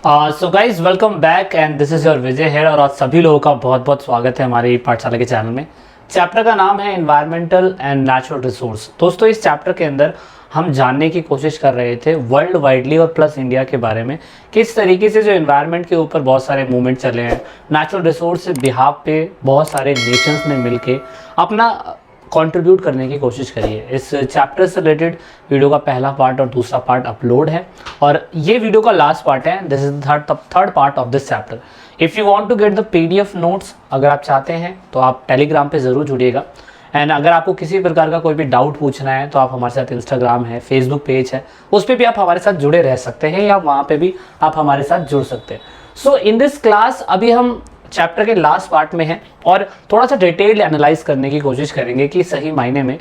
So guys welcome back and this is your Vijay here और आज सभी लोगों का बहुत बहुत स्वागत है हमारी पाठशाला के चैनल में। चैप्टर का नाम है एनवायरमेंटल एंड नेचुरल रिसोर्स। दोस्तों इस चैप्टर के अंदर हम जानने की कोशिश कर रहे थे वर्ल्ड वाइडली और प्लस इंडिया के बारे में, किस तरीके से जो एनवायरनमेंट के ऊपर बहुत सारे मूवमेंट चले हैं, नेचुरल रिसोर्स से बिहाफ पे बहुत सारे नेशंस ने मिलके अपना कंट्रीब्यूट करने की कोशिश करी है। इस चैप्टर से रिलेटेड वीडियो का पहला पार्ट और दूसरा पार्ट अपलोड है और ये वीडियो का लास्ट पार्ट है। This is third part of this chapter. If you want to get the PDF notes, अगर आप चाहते हैं तो आप टेलीग्राम पे ज़रूर जुड़िएगा। एंड अगर आपको किसी प्रकार का कोई भी डाउट पूछना है तो आप हमारे साथ इंस्टाग्राम है, फेसबुक पेज है, उस पर भी आप हमारे साथ जुड़े रह सकते हैं या वहाँ पे भी आप हमारे साथ जुड़ सकते हैं। सो इन दिस क्लास अभी हम चैप्टर के लास्ट पार्ट में हैं और थोड़ा सा डिटेल्ड एनालाइज करने की कोशिश करेंगे कि सही मायने में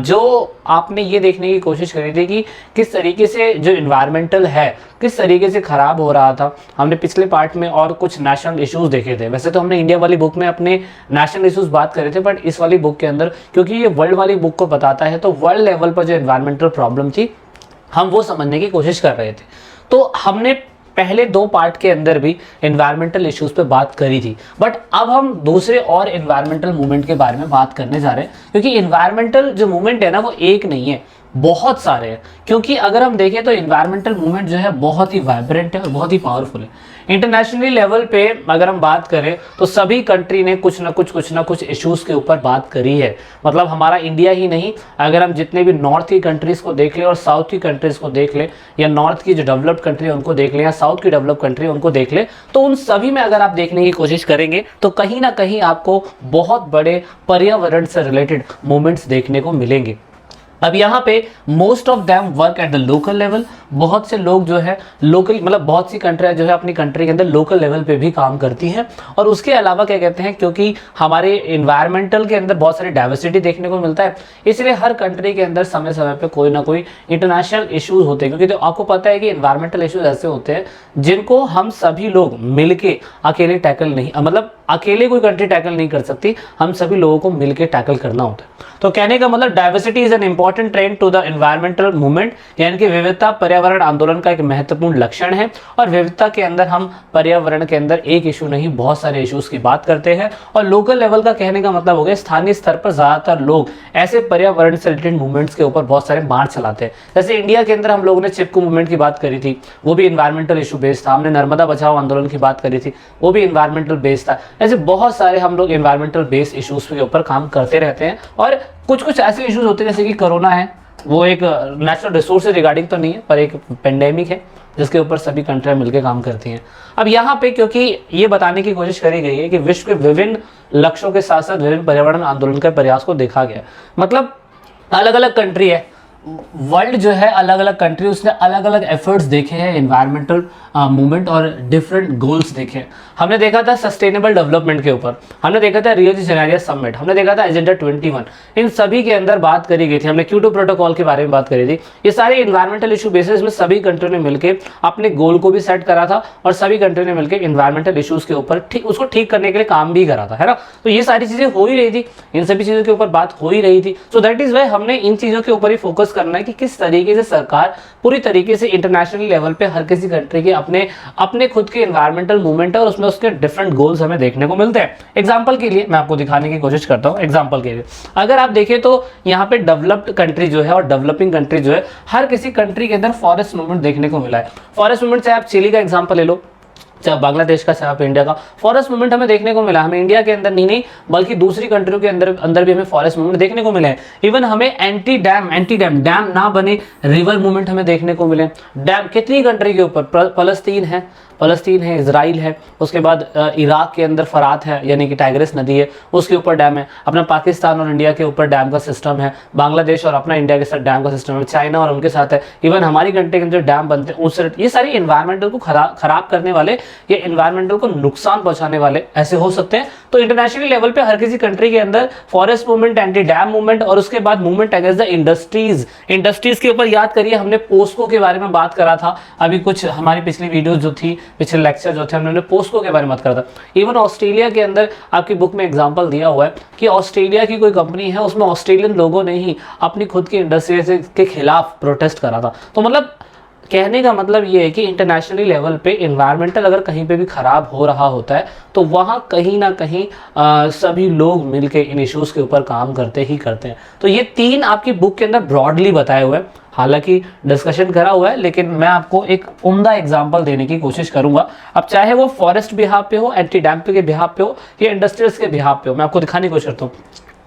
जो आपने ये देखने की कोशिश करी थी कि किस तरीके से जो इन्वायरमेंटल है किस तरीके से ख़राब हो रहा था। हमने पिछले पार्ट में और कुछ नेशनल इश्यूज़ देखे थे। वैसे तो हमने इंडिया वाली बुक में अपने नेशनल इश्यूज़ बात करे थे, बट इस वाली बुक के अंदर क्योंकि ये वर्ल्ड वाली बुक को बताता है तो वर्ल्ड लेवल पर जो इन्वायरमेंटल प्रॉब्लम थी हम वो समझने की कोशिश कर रहे थे। तो हमने पहले दो पार्ट के अंदर भी एनवायरमेंटल इश्यूज पे बात करी थी, बट अब हम दूसरे और एनवायरमेंटल मूवमेंट के बारे में बात करने जा रहे हैं क्योंकि एनवायरमेंटल जो मूवमेंट है ना वो एक नहीं है, बहुत सारे हैं। क्योंकि अगर हम देखें तो एनवायरमेंटल मूवमेंट जो है बहुत ही वाइब्रेंट है और बहुत ही पावरफुल है। इंटरनेशनली लेवल पे अगर हम बात करें तो सभी कंट्री ने कुछ ना कुछ इश्यूज़ के ऊपर बात करी है। मतलब हमारा इंडिया ही नहीं, अगर हम जितने भी नॉर्थ की कंट्रीज़ को देख लें और साउथ की कंट्रीज़ को देख लें या नॉर्थ की जो डेवलप्ड कंट्री है उनको देख लें या साउथ की डेवलप्ड कंट्री उनको देख लें, तो उन सभी में अगर आप देखने की कोशिश करेंगे तो कहीं ना कहीं आपको बहुत बड़े पर्यावरण से रिलेटेड मूवमेंट्स देखने को मिलेंगे। अब यहाँ पे most of them work at the local level. बहुत से लोग जो है लोकल, मतलब बहुत सी कंट्रियाँ जो है अपनी कंट्री के अंदर लोकल लेवल पे भी काम करती हैं। और उसके अलावा क्या कहते हैं, क्योंकि हमारे इन्वायरमेंटल के अंदर बहुत सारी डाइवर्सिटी देखने को मिलता है, इसलिए हर कंट्री के अंदर समय समय पे कोई ना कोई इंटरनेशनल इश्यूज होते हैं। क्योंकि तो आपको पता है कि इन्वायरमेंटल इश्यूज ऐसे होते हैं जिनको हम सभी लोग मिलके अकेले टैकल नहीं, मतलब अकेले कोई कंट्री टैकल नहीं कर सकती, हम सभी लोगों को मिलके टैकल करना होता है। तो कहने का मतलब diversity is an important trend to the environmental movement, यानी कि विविधता पर्यावरण आंदोलन का एक महत्वपूर्ण लक्षण है। और विविधता के अंदर हम पर्यावरण के अंदर एक इशू नहीं बहुत सारे इश्यूज की बात करते हैं। और लोकल लेवल का कहने का मतलब हो गया स्थानीय स्तर पर ज्यादातर लोग ऐसे पर्यावरण से रिलेटेड मूवमेंट्स के ऊपर बहुत सारे मार्च चलाते हैं। जैसे इंडिया के अंदर हम लोगों ने चिपकू मूवमेंट की बात करी थी, वो भी एनवायरमेंटल इशू बेस्ड था। हमने नर्मदा बचाओ आंदोलन की बात करी थी, वो भी एनवायरमेंटल बेस्ड था। ऐसे बहुत सारे हम लोग एनवायरमेंटल बेस्ड इश्यूज के ऊपर काम करते रहते हैं। और कुछ ऐसे इश्यूज होते हैं जैसे कि कोरोना है, वो एक नेचुरल रिसोर्स से रिगार्डिंग तो नहीं है पर एक पेंडेमिक है जिसके ऊपर सभी कंट्रियां मिलकर काम करती हैं। अब यहाँ पे क्योंकि ये बताने की कोशिश करी गई है कि विश्व के विभिन्न लक्ष्यों के साथ साथ विभिन्न पर्यावरण आंदोलन के प्रयास को देखा गया, मतलब अलग अलग कंट्री है, वर्ल्ड जो है अलग अलग कंट्री, उसने अलग अलग एफर्ट्स देखे हैं एनवायरमेंटल मूवमेंट और डिफरेंट गोल्स देखे हैं। हमने देखा था सस्टेनेबल डेवलपमेंट के ऊपर, हमने देखा था रियो डी जेनेरियो समिट, हमने देखा था एजेंडा 21, इन सभी के अंदर बात करी गई थी। हमने क्योटो प्रोटोकॉल के बारे में बात करी थी। ये सारे एनवायरमेंटल इशू बेसिस में सभी कंट्रियों ने मिलकर अपने गोल को भी सेट करा था और सभी कंट्रियों ने मिलकर एनवायरमेंटल इशूज के ऊपर उसको ठीक करने के लिए काम भी करा था, है ना। तो ये सारी चीजें हो ही रही थी, इन सभी चीजों के ऊपर बात हो ही रही थी। सो दैट इज वाई हमने इन चीजों के ऊपर ही फोकस करना है कि किस तरीके से सरकार पूरी तरीके से इंटरनेशनल लेवल पे हर किसी कंट्री के अपने खुद के एनवायरमेंटल मूवमेंट है और उसमें उसके डिफरेंट गोल्स हमें देखने को मिलते हैं। एग्जांपल के लिए मैं आपको दिखाने की कोशिश करता हूं। एग्जांपल के लिए अगर आप देखें तो यहाँ पे डेवलप्ड कंट्री जो है और डेवलपिंग कंट्री जो है, हर किसी कंट्री के अंदर फॉरेस्ट मूवमेंट देखने को मिला है। फॉरेस्ट मूवमेंट से आप चिली का एग्जाम्पल ले लो, चाहे बांग्लादेश का, चाहे आप इंडिया का, फॉरेस्ट मूवमेंट हमें देखने को मिला। हमें इंडिया के अंदर नहीं बल्कि दूसरी कंट्रियों के अंदर भी हमें फॉरेस्ट मूवमेंट देखने को मिले हैं। इवन हमें एंटी डैम ना बने रिवर मूवमेंट हमें देखने को मिले। डैम कितनी कंट्री के ऊपर, फलस्तीन है, इजराइल है, उसके बाद इराक के अंदर फरात है यानी कि टाइग्रिस नदी है, उसके ऊपर डैम है। अपना पाकिस्तान और इंडिया के ऊपर डैम का सिस्टम है, बांग्लादेश और अपना इंडिया के साथ डैम का सिस्टम है, चाइना और उनके साथ है। इवन हमारी कंट्री के अंदर डैम बनते हैं उससे, ये सारी एनवायरमेंटल को खराब करने वाले, ये एनवायरमेंटल को नुकसान पहुंचाने वाले ऐसे हो सकते हैं। तो इंटरनेशनल लेवल पे हर किसी कंट्री के अंदर forest movement, anti dam movement और उसके बाद मूवमेंट अगेंस्ट द इंडस्ट्रीज के ऊपर याद करिए हमने पोस्को के बारे में बात करा था। अभी कुछ हमारी पिछली वीडियोस जो थी, पिछले लेक्चर जो थे, हमने पोस्को के बारे में बात करा था। इवन ऑस्ट्रेलिया के अंदर आपकी बुक में एग्जांपल दिया हुआ है कि ऑस्ट्रेलिया की कोई कंपनी है, उसमें ऑस्ट्रेलियन लोगों ने ही अपनी खुद की इंडस्ट्री के खिलाफ प्रोटेस्ट करा था। तो मतलब कहने का मतलब ये है कि इंटरनेशनली लेवल पे इन्वायरमेंटल अगर कहीं पे भी ख़राब हो रहा होता है तो वहाँ कहीं ना कहीं सभी लोग मिलके इन इश्यूज़ के ऊपर काम करते ही करते हैं। तो ये 3 आपकी बुक के अंदर ब्रॉडली बताए हुए हैं, हालांकि डिस्कशन करा हुआ है, लेकिन मैं आपको एक उम्दा एग्जांपल देने की कोशिश करूंगा। अब चाहे वो फॉरेस्ट बिहाफ पे हो, एंटी डैम्प के बिहाफ पे हो या इंडस्ट्रियल्स के बिहाफ पे हो, मैं आपको दिखाने की कोशिश करता हूँ।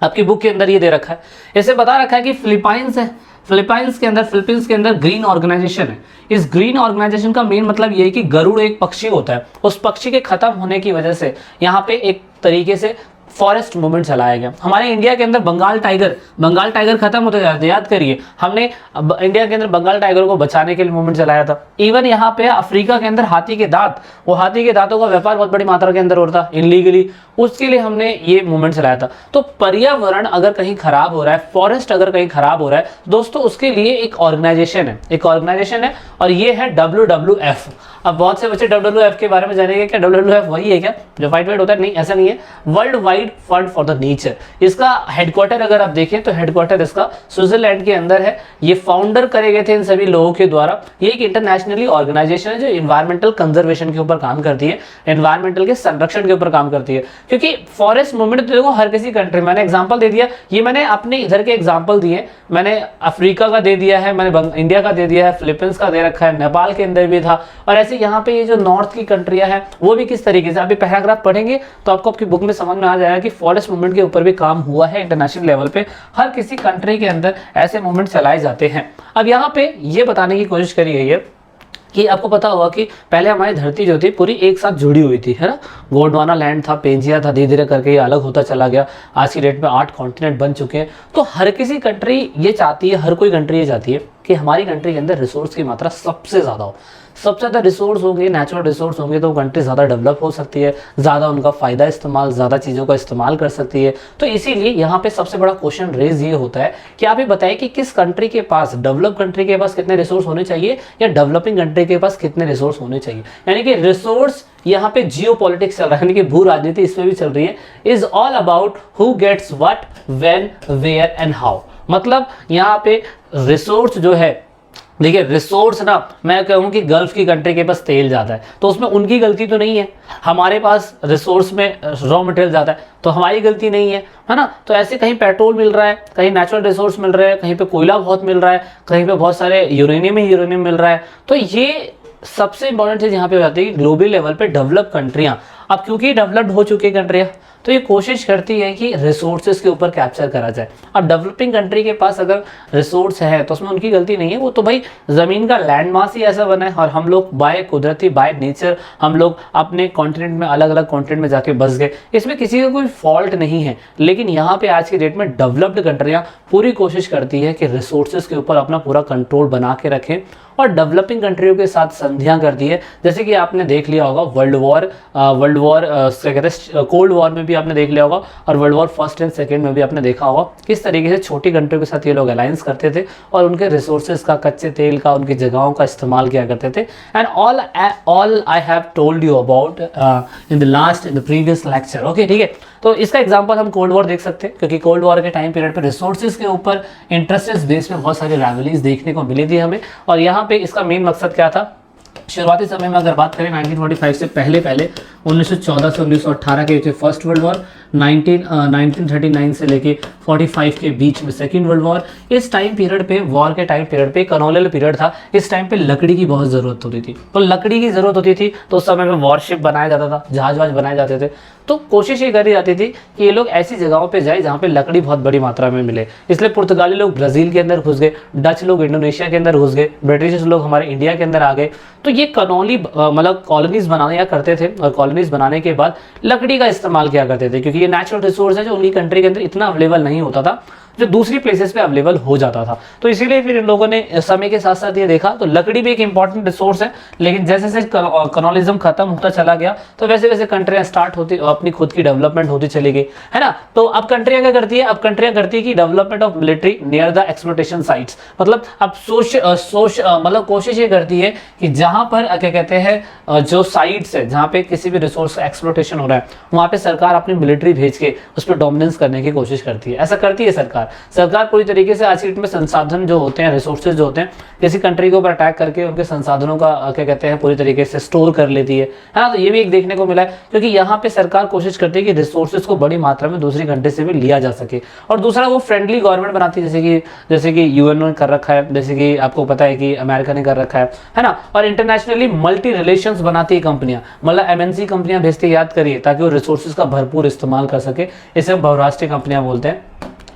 आपकी बुक के अंदर ये दे रखा है, ऐसे बता रखा है कि फिलीपाइंस है, फिलीपींस के अंदर ग्रीन ऑर्गेनाइजेशन है। इस ग्रीन ऑर्गेनाइजेशन का मेन मतलब ये है कि गरुड़ एक पक्षी होता है, उस पक्षी के खत्म होने की वजह से यहाँ पे एक तरीके से फॉरेस्ट मूवमेंट चलाया गया। हमारे इंडिया के अंदर बंगाल टाइगर खत्म होते जा रहे थे, याद करिए हमने इंडिया के अंदर बंगाल टाइगर को बचाने के लिए मूवमेंट चलाया था। इवन यहाँ पे अफ्रीका के अंदर हाथी के दांत, वो हाथी के दांतों का व्यापार बहुत बड़ी मात्रा के अंदर हो रहा था इनलीगली, उसके लिए हमने ये मूवमेंट चलाया था। तो पर्यावरण अगर कहीं खराब हो रहा है, फॉरेस्ट अगर कहीं खराब हो रहा है दोस्तों, उसके लिए एक ऑर्गेनाइजेशन है और ये है WWF। अब बहुत से बच्चे WWF के बारे में जानेंगे, क्या WWF वही है क्या जो वाइट वाइट होता है? नहीं, ऐसा नहीं है। World wide fund for the nature, इसका हेडक्वार्टर अगर आप देखें तो हेडक्वार्टर इसका स्विट्जरलैंड के अंदर है। ये फाउंडर करे गए थे इन सभी लोगों के द्वारा। ये एक इंटरनेशनली ऑर्गेनाइजेशन है जो इन्वायरमेंटल कंजर्वेशन के ऊपर काम करती है, इन्वायरमेंटल के संरक्षण के ऊपर काम करती है। क्योंकि फॉरेस्ट मूवमेंट तो देखो हर किसी कंट्री, मैंने एग्जाम्पल दे दिया, ये मैंने अपने इधर के एग्जाम्पल दिए, मैंने अफ्रीका का दे दिया है, मैंने इंडिया का दे दिया है, फिलीपींस का दे रखा है, नेपाल के अंदर भी था, और ऐसे यहाँ पे ये जो नॉर्थ की कंट्रियां हैं वो भी किस तरीके से। अभी पैराग्राफ पढ़ेंगे तो आपको आपकी बुक में समझ में आ जाएगा कि फॉरेस्ट मूवमेंट के ऊपर भी काम हुआ है इंटरनेशनल लेवल पे। हर किसी कंट्री के अंदर ऐसे मूवमेंट चलाए जाते हैं। अब यहाँ पे ये बताने की कोशिश करी गई है कि आपको पता होगा कि पहले हमारी धरती जो थी पूरी एक साथ जुड़ी हुई थी, है ना। गोंडवाना लैंड था, पेंजिया था, धीरे धीरे करके ये अलग होता चला गया। आज की डेट में 8 कॉन्टिनेंट बन चुके हैं। तो हर किसी कंट्री ये चाहती है, हर कोई कंट्री ये चाहती है कि हमारी कंट्री के अंदर रिसोर्स की मात्रा सबसे ज़्यादा हो। सबसे ज़्यादा रिसोर्स होंगे, नेचुरल रिसोर्स होंगे तो कंट्री ज़्यादा डेवलप हो सकती है, ज़्यादा उनका फ़ायदा इस्तेमाल, ज़्यादा चीज़ों का इस्तेमाल कर सकती है। तो इसीलिए यहाँ पे सबसे बड़ा क्वेश्चन रेज ये होता है कि आप ये बताइए कि किस कंट्री के पास, डेवलप कंट्री के पास कितने रिसोर्स होने चाहिए या डेवलपिंग कंट्री के पास कितने रिसोर्स होने चाहिए। यानी कि रिसोर्स यहाँ पे जियो पॉलिटिक्स चल रहा है, यानी कि भू राजनीति इसमें भी चल रही है। Is all about who gets what, when, where and how. मतलब यहाँ पे रिसोर्स जो है, देखिए रिसोर्स ना, मैं कहूँ कि गल्फ की कंट्री के पास तेल ज़्यादा है तो उसमें उनकी गलती तो नहीं है। हमारे पास रिसोर्स में रॉ मटेरियल ज़्यादा है तो हमारी गलती नहीं है ना। तो ऐसे कहीं पेट्रोल मिल रहा है, कहीं नेचुरल रिसोर्स मिल रहा है, कहीं पे कोयला बहुत मिल रहा है, कहीं पे बहुत सारे यूरेनियम मिल रहा है। तो ये सबसे इंपॉर्टेंट चीज़ यहाँ पे हो जाती है कि ग्लोबल लेवल पे डेवलप कंट्रियाँ, अब क्योंकि डेवलप्ड हो चुकी कंट्रियाँ तो ये कोशिश करती है कि रिसोर्सेज के ऊपर कैप्चर करा जाए। अब डेवलपिंग कंट्री के पास अगर रिसोर्स है तो उसमें उनकी गलती नहीं है, वो तो भाई ज़मीन का लैंड मास ही ऐसा बना है और हम लोग बाय कुदरती, बाय नेचर हम लोग अपने कॉन्टिनेंट में, अलग अलग कॉन्टिनेंट में जाके बस गए, इसमें किसी का कोई फॉल्ट नहीं है। लेकिन यहाँ पे आज की डेट में डेवलप्ड कंट्रियाँ पूरी कोशिश करती है कि रिसोर्सेज के ऊपर अपना पूरा कंट्रोल बना के रखें और डेवलपिंग कंट्रियों के साथ संधियाँ करती है। जैसे कि आपने देख लिया होगा वर्ल्ड वॉर क्या कहते हैं, कोल्ड वॉर में भी आपने देख लिया होगा और world war first and second में भी आपने देखा होगा किस तरीके से छोटी कंट्रियों के साथ ये लोग अलायंस करते थे और उनके रिसोर्सेज का, कच्चे तेल का, उनकी जगहों का इस्तेमाल किया करते थे। And all I have told you about in the previous lecture. Okay, ठीक है। तो इसका एग्जांपल हम कोल्ड वॉर देख सकते हैं क्योंकि कोल्ड वॉर के टाइम पीरियड पे रिसोर्सेज के ऊपर इंटरेस्ट बेस में बहुत सारी रैवलीज देखने को मिली थी हमें। और यहाँ पे इसका मेन मकसद क्या था, शुरुआती समय में अगर बात करें 1945 से पहले 1914 से 1918 के बीच फर्स्ट वर्ल्ड वॉर, 1939 से लेके 45 के बीच में सेकेंड वर्ल्ड वॉर। इस टाइम पीरियड पे, वॉर के टाइम पीरियड पे कॉलोनियल पीरियड था। इस टाइम पे लकड़ी की बहुत ज़रूरत होती थी, तो लकड़ी की ज़रूरत होती थी तो उस समय में वॉरशिप बनाया जाता था, जहाज वहाज बनाए जाते थे। तो कोशिश ये करी जाती थी कि ये लोग ऐसी जगहों पे जाए जहाँ पे लकड़ी बहुत बड़ी मात्रा में मिले। इसलिए पुर्तगाली लोग ब्राज़ील के अंदर घुस गए, डच लोग इंडोनेशिया के अंदर घुस गए, ब्रिटिश लोग हमारे इंडिया के अंदर आ गए। तो ये मतलब कॉलोनीज बनाया करते थे और कॉलोनीज बनाने के बाद लकड़ी का इस्तेमाल किया करते थे क्योंकि ये नेचुरल रिसोर्स है जो उनकी कंट्री के अंदर इतना अवेलेबल नहीं होता था जो दूसरी प्लेसेस पे अवेलेबल हो जाता था। तो इसीलिए फिर इन लोगों ने समय के साथ साथ ये देखा तो लकड़ी भी एक इंपॉर्टेंट रिसोर्स है, लेकिन जैसे जैसे कॉलोनिज्म खत्म होता चला गया तो वैसे वैसे कंट्रियां स्टार्ट होती, अपनी खुद की डेवलपमेंट होती चली गई, है ना। तो अब कंट्रियां क्या करती है, अब कंट्रियां करती है कि development of military near the exploitation sites. मतलब अब मतलब कोशिश ये करती है कि जहां पर क्या कहते हैं जो साइट्स है जहां पे किसी भी रिसोर्स का एक्सप्लोटेशन हो रहा है वहां पे सरकार अपनी मिलिट्री भेज के उस पर डोमिनेंस करने की कोशिश करती है। ऐसा करती है सरकार, सरकार पूरी तरीके से आज की डेट में संसाधन जो होते हैं, रिसोर्सेज जो होते हैं, किसी कंट्री के ऊपर अटैक करके उनके संसाधनों का क्या कहते हैं पूरी तरीके से स्टोर कर लेती है ना। तो ये भी एक देखने को मिला है, क्योंकि यहाँ पे सरकार कोशिश करती है कि रिसोर्सेज को बड़ी मात्रा में दूसरी कंट्री से भी लिया जा सके। और दूसरा, वो फ्रेंडली गवर्नमेंट बनाती है, जैसे कि यूएन ने कर रखा है, जैसे कि आपको पता है कि अमेरिका ने कर रखा है ना। और इंटरनेशनली मल्टी रिलेशंस बनाती है कंपनियां, मतलब एमएनसी कंपनियां भेजती है, याद करिए, ताकि वो रिसोर्सेज का भरपूर इस्तेमाल कर सके। इसे हम बहुराष्ट्रीय कंपनियां बोलते हैं,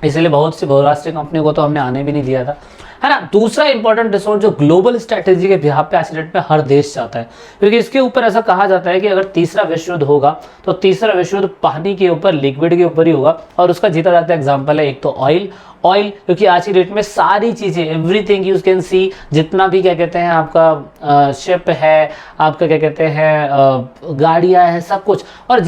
इसलिए बहुत सी बहुराष्ट्रीय कंपनियों को तो हमने आने भी नहीं दिया था, है ना। दूसरा इंपॉर्टेंट रिसोर्स जो ग्लोबल स्ट्रेटेजी के बिहाफ पे आज की डेट में हर देश चाहता है, क्योंकि इसके ऊपर ऐसा कहा जाता है कि अगर तीसरा विश्व युद्ध होगा तो तीसरा विश्व युद्ध पानी के ऊपर, लिक्विड के ऊपर ही होगा। और उसका जीता जाता एग्जाम्पल है एक तो ऑयल, क्योंकि आज की डेट में सारी चीजें, एवरीथिंग यू कैन सी, जितना भी क्या कहते हैं आपका शिप है, आपका क्या कहते हैं गाड़ियां है, सब कुछ। और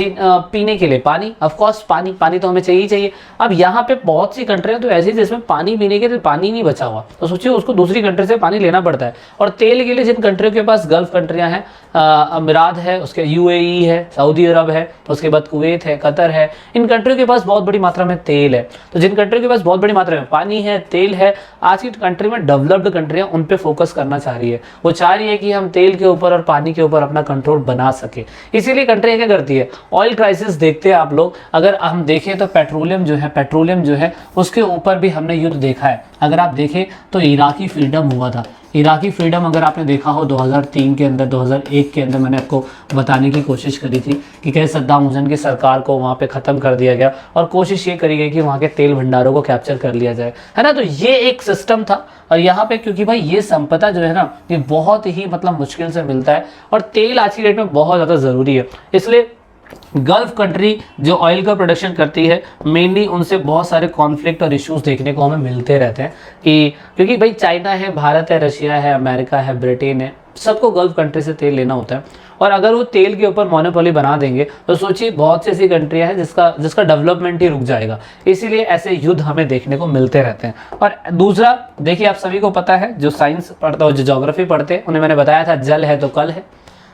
पीने के लिए पानी, ऑफ कोर्स पानी तो हमें चाहिए। अब यहाँ पे बहुत सी कंट्रियां तो ऐसी जिसमें पानी पीने के लिए पानी नहीं बचा हुआ, तो सोचिए उसको दूसरी कंट्री से पानी लेना पड़ता है। और तेल के लिए जिन कंट्रियों के पास, गल्फ कंट्रियां हैं, अमीरात है, उसके यूएई है, सऊदी अरब है, उसके बाद कुवैत है, कतर है, इन कंट्रियों के पास बहुत बड़ी मात्रा में तेल है। तो जिन कंट्रियों के पास बहुत बड़ी मात्रा में पानी है, तेल है, आज की कंट्री में डेवलप्ड कंट्रियां उन पे फोकस करना चाह रही है। वो चाह रही है कि हम तेल के ऊपर और पानी के ऊपर अपना कंट्रोल बना सके। इसीलिए कंट्रियां क्या करती है, ऑयल क्राइसिस देखते हैं आप लोग, अगर हम देखें तो पेट्रोलियम जो है उसके ऊपर भी हमने युद्ध देखा है। अगर आप देखें तो इराकी फ्रीडम हुआ था, इराकी फ्रीडम अगर आपने देखा हो 2003 के अंदर, 2001 के अंदर, मैंने आपको बताने की कोशिश करी थी कि कैसे सद्दाम हुसैन की सरकार को वहाँ पे ख़त्म कर दिया गया और कोशिश ये करी गई कि वहाँ के तेल भंडारों को कैप्चर कर लिया जाए, है ना। तो ये एक सिस्टम था। और यहाँ पे क्योंकि भाई ये संपदा जो है ना, ये बहुत ही मतलब मुश्किल से मिलता है, और तेल आज की डेट में बहुत ज़्यादा ज़रूरी है। इसलिए गल्फ कंट्री जो ऑयल का प्रोडक्शन करती है, मेनली उनसे बहुत सारे कॉन्फ्लिक्ट और इश्यूज देखने को हमें मिलते रहते हैं, कि क्योंकि भाई चाइना है, भारत है, रशिया है, अमेरिका है, ब्रिटेन है, सबको गल्फ कंट्री से तेल लेना होता है। और अगर वो तेल के ऊपर मोनोपोली बना देंगे तो सोचिए बहुत सी ऐसी कंट्रियां हैं जिसका डेवलपमेंट ही रुक जाएगा। इसीलिए ऐसे युद्ध हमें देखने को मिलते रहते हैं। और दूसरा देखिए, आप सभी को पता है, जो साइंस पढ़ता हो, जो ज्योग्राफी पढ़ते हैं, उन्हें मैंने बताया था, जल है तो कल है,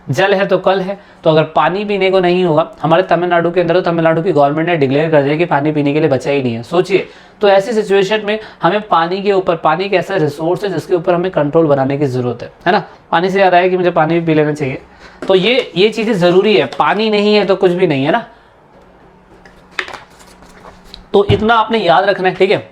जल है तो कल है। तो अगर पानी पीने को नहीं होगा, हमारे तमिलनाडु के अंदर, तो तमिलनाडु की गवर्नमेंट ने डिक्लेयर कर दिया कि पानी पीने के लिए बचा ही नहीं है। सोचिए, तो ऐसी सिचुएशन में हमें पानी के ऊपर, पानी एक ऐसा रिसोर्स है जिसके ऊपर हमें कंट्रोल बनाने की जरूरत है ना। पानी से याद आया कि मुझे पानी भी पी लेना चाहिए। तो ये चीजें जरूरी है, पानी नहीं है तो कुछ भी नहीं है ना। तो इतना आपने याद रखना है, ठीक है,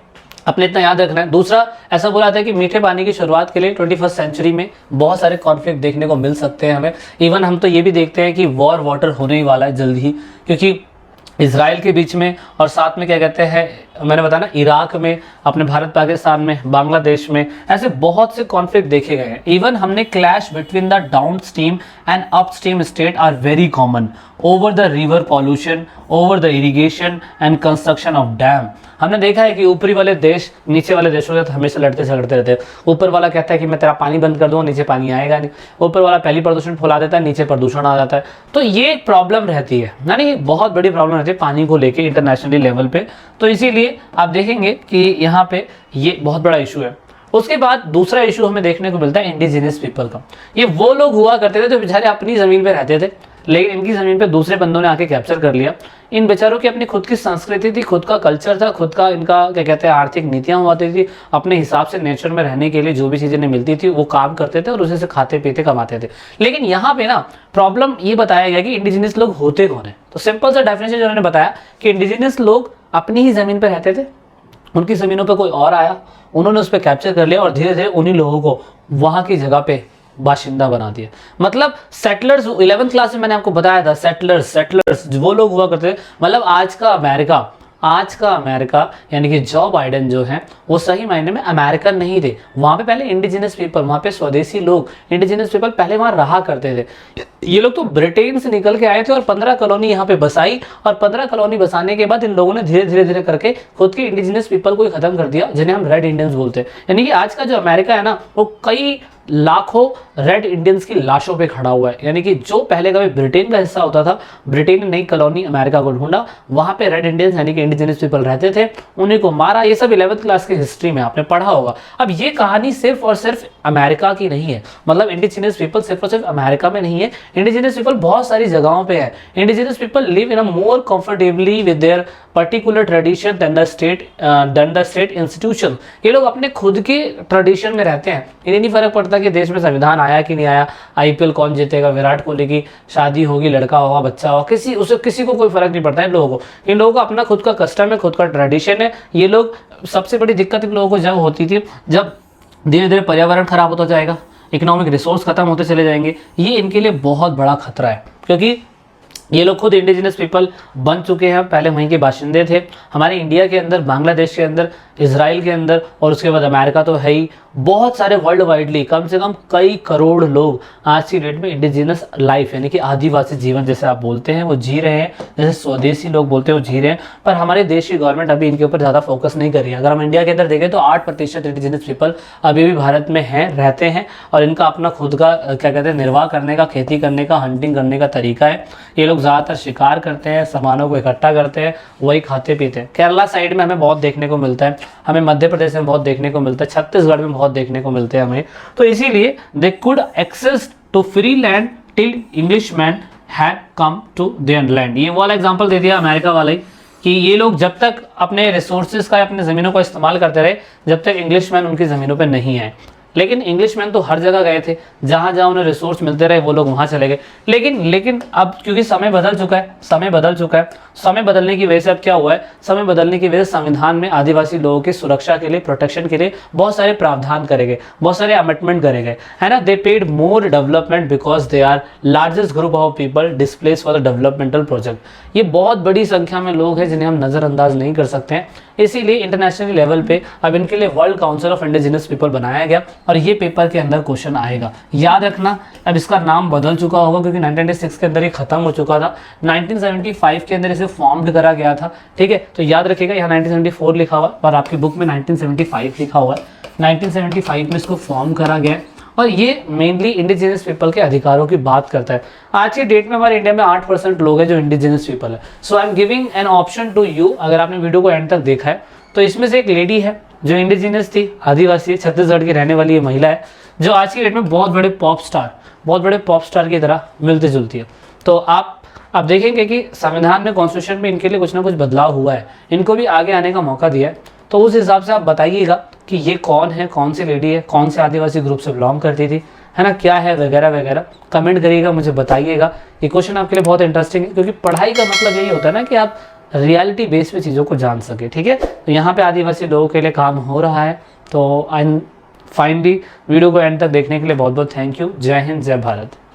अपने इतना याद रखना है। दूसरा, ऐसा बोला था कि मीठे पानी की शुरुआत के लिए 21st सेंचुरी में बहुत सारे कॉन्फ्लिक्ट देखने को मिल सकते हैं हमें। इवन हम तो ये भी देखते हैं कि वॉर वाटर होने ही वाला है जल्द ही, क्योंकि इजराइल के बीच में, और साथ में क्या कहते हैं, मैंने बताया ना, इराक में, अपने भारत पाकिस्तान में, बांग्लादेश में, ऐसे बहुत से कॉन्फ्लिक्ट देखे गए हैं। इवन हमने clash between the downstream and upstream state are very common over the river pollution, over the irrigation and construction of dam. हमने देखा है कि ऊपरी वाले देश नीचे वाले देशों के साथ हमेशा लड़ते झगड़ते रहते हैं। ऊपर वाला कहता है कि मैं तेरा पानी बंद कर दूंगा, नीचे पानी आएगा नहीं। ऊपर वाला पहली प्रदूषण फैला देता है, नीचे प्रदूषण आ जाता है। तो ये प्रॉब्लम रहती है, यानी बहुत बड़ी प्रॉब्लम रहती है पानी को लेके इंटरनेशनली लेवल पे। तो इसीलिए आप देखेंगे कि यहाँ पे ये बहुत बड़ा इशू है। उसके बाद दूसरा इशू हमें देखने को मिलता है इंडिजिनियस पीपल का। ये वो लोग हुआ करते थे जो बेचारे अपनी ज़मीन पे रहते थे, लेकिन इनकी ज़मीन पे दूसरे बंदों ने आके कैप्चर कर लिया। इन बेचारों की अपनी खुद की संस्कृति थी, खुद का कल्चर था, खुद का इनका क्या कहते हैं आर्थिक नीतियाँ होती थी। अपने हिसाब से नेचर में रहने के लिए जो भी चीज़ें इन्हें मिलती थी वो काम करते थे और उसे से खाते पीते कमाते थे। लेकिन यहाँ पे ना प्रॉब्लम ये बताया गया कि इंडिजिनियस लोग होते कौन है। तो सिंपल सा डेफिनेशन जो उन्होंने बताया कि इंडिजिनियस लोग अपनी ही ज़मीन पर रहते थे, उनकी ज़मीनों पर कोई और आया, उन्होंने उस पर कैप्चर कर लिया और धीरे धीरे उन्हीं लोगों को वहाँ की जगह पे बाशिंदा बना दिया। मतलब सेटलर्स, 11th क्लास में मैंने आपको बताया था, सेटलर्स वो लोग हुआ करते थे। मतलब आज का अमेरिका यानी कि जो बाइडेन जो है वो सही मायने में अमेरिकन नहीं थे। वहाँ पे पहले इंडिजिनस पीपल, वहाँ पे स्वदेशी लोग, इंडिजिनस पीपल पहले वहाँ रहा करते थे। ये लोग तो ब्रिटेन से निकल के आए थे और 15 कॉलोनी यहाँ पे बसाई, और 15 कॉलोनी बसाने के बाद इन लोगों ने धीरे धीरे करके खुद के इंडिजिनस पीपल को ही खत्म कर दिया, जिन्हें हम रेड इंडियंस बोलते हैं। यानी कि आज का जो अमेरिका है ना, वो कई लाखों रेड इंडियंस की लाशों पे खड़ा हुआ है। यानी कि जो पहले कभी ब्रिटेन का हिस्सा होता था, ब्रिटेन ने नई कॉलोनी अमेरिका को ढूंढा, वहां पे रेड इंडियंस यानी कि इंडिजिनस पीपल रहते थे, उन्हीं को मारा। ये सब 11th क्लास की हिस्ट्री में आपने पढ़ा होगा। अब ये कहानी सिर्फ और सिर्फ अमेरिका की नहीं है, मतलब इंडिजिनस पीपल सिर्फ और सिर्फ अमेरिका में नहीं है, इंडिजिनस पीपल बहुत सारी जगहों पे है। Indigenous people live in a more comfortably with their particular tradition than the state institution. ये लोग अपने खुद के ट्रेडिशन में रहते हैं, इन्हें नहीं फर्क पड़ता कि देश में संविधान आया कि नहीं आया, आईपीएल कौन जीतेगा, विराट कोहली की शादी होगी, लड़का होगा, बच्चा होगा, किसी को कोई फर्क नहीं पड़ता है। इन लोगों का अपना खुद का कस्टम है, खुद का ट्रेडिशन है। ये लोग, सबसे बड़ी दिक्कत इन लोगों को जब होती थी, जब धीरे धीरे पर्यावरण खराब होता जाएगा, इकोनॉमिक रिसोर्स खत्म होते चले जाएंगे, ये इनके लिए बहुत बड़ा खतरा है, क्योंकि ये लोग खुद इंडिजिनस पीपल बन चुके हैं, पहले वहीं के बाशिंदे थे। हमारे इंडिया के अंदर, बांग्लादेश के अंदर, इजराइल के अंदर और उसके बाद अमेरिका तो है ही, बहुत सारे वर्ल्ड वाइडली कम से कम कई करोड़ लोग आज की डेट में इंडिजिनस लाइफ यानी कि आदिवासी जीवन जैसे आप बोलते हैं वो जी रहे हैं, जैसे स्वदेशी लोग बोलते हैं वो जी रहे हैं। पर हमारे देश की गवर्नमेंट अभी इनके ऊपर ज़्यादा फोकस नहीं कर रही है। अगर हम इंडिया के अंदर देखें तो 8% इंडिजिनस पीपल अभी भी भारत में हैं, रहते हैं, और इनका अपना खुद का क्या कहते हैं निर्वाह करने का, खेती करने का, हंटिंग करने का तरीका है। ये लोग ज़्यादातर शिकार करते हैं, सामानों को इकट्ठा करते हैं, वही खाते पीते हैं। केरला साइड में हमें बहुत देखने को मिलता है, हमें मध्य प्रदेश में बहुत देखने को मिलता है, छत्तीसगढ़ में बहुत देखने को मिलते हैं हमें। तो इसीलिए they could access to free land till Englishman had come to their land. ये वाला एग्जांपल दे दिया अमेरिका वाले कि ये लोग जब तक अपने रिसोर्सेज का, अपने ज़मीनों का इस्तेमाल करते रहे, जब तक इंग्लिशमैन उनकी ज़मीनों पर नहीं आए। लेकिन इंग्लिशमैन तो हर जगह गए थे, जहाँ जहाँ उन्हें रिसोर्स मिलते रहे वो लोग वहाँ चले गए। लेकिन अब क्योंकि समय बदल चुका है, समय बदलने की वजह से अब क्या हुआ है, समय बदलने की वजह से संविधान में आदिवासी लोगों की सुरक्षा के लिए, प्रोटेक्शन के लिए बहुत सारे प्रावधान करे गए, बहुत सारे अमेंडमेंट करे गए, है ना। They paid more development because they are largest group of people displace for the developmental project. ये बहुत बड़ी संख्या में लोग हैं जिन्हें हम नज़रअंदाज नहीं कर सकते हैं। इसीलिए इंटरनेशनल लेवल पे अब इनके लिए world council of indigenous people बनाया गया, और ये पेपर के अंदर क्वेश्चन आएगा, याद रखना। अब इसका नाम बदल चुका होगा क्योंकि 1996 के अंदर ये खत्म हो चुका था, 1975 के अंदर इसे फॉर्म्ड करा गया था, ठीक है। तो याद रखिएगा, यहाँ 1974 लिखा हुआ है पर आपकी बुक में 1975 लिखा हुआ है। 1975 में इसको फॉर्म करा गया है, और ये मेनली इंडिजिनस पीपल के अधिकारों की बात करता है। आज के डेट में हमारे इंडिया में 8% लोग हैं जो इंडिजिनस पीपल है। So I am giving an option to you. अगर आपने वीडियो को एंड तक देखा है तो इसमें से एक लेडी है जो इंडिजिनस थी, आदिवासी, छत्तीसगढ़ की रहने वाली ये महिला है, जो आज की डेट में बहुत बड़े पॉप स्टार की तरह मिलती जुलती है। तो आप देखेंगे कि संविधान में, कॉन्स्टिट्यूशन में इनके लिए कुछ ना कुछ बदलाव हुआ है, इनको भी आगे आने का मौका दिया है। तो उस हिसाब से आप बताइएगा कि ये कौन है, कौन सी लेडी है, कौन से आदिवासी ग्रुप से बिलोंग करती थी, है ना, क्या है वगैरह वगैरह, कमेंट करिएगा, मुझे बताइएगा। ये क्वेश्चन आपके लिए बहुत इंटरेस्टिंग है, क्योंकि पढ़ाई का मतलब यही होता है ना कि आप रियलिटी बेस पे चीज़ों को जान सके, ठीक है। तो यहाँ पे आदिवासी लोगों के लिए काम हो रहा है। तो फाइनली वीडियो को एंड तक देखने के लिए बहुत बहुत थैंक यू। जय हिंद, जय भारत।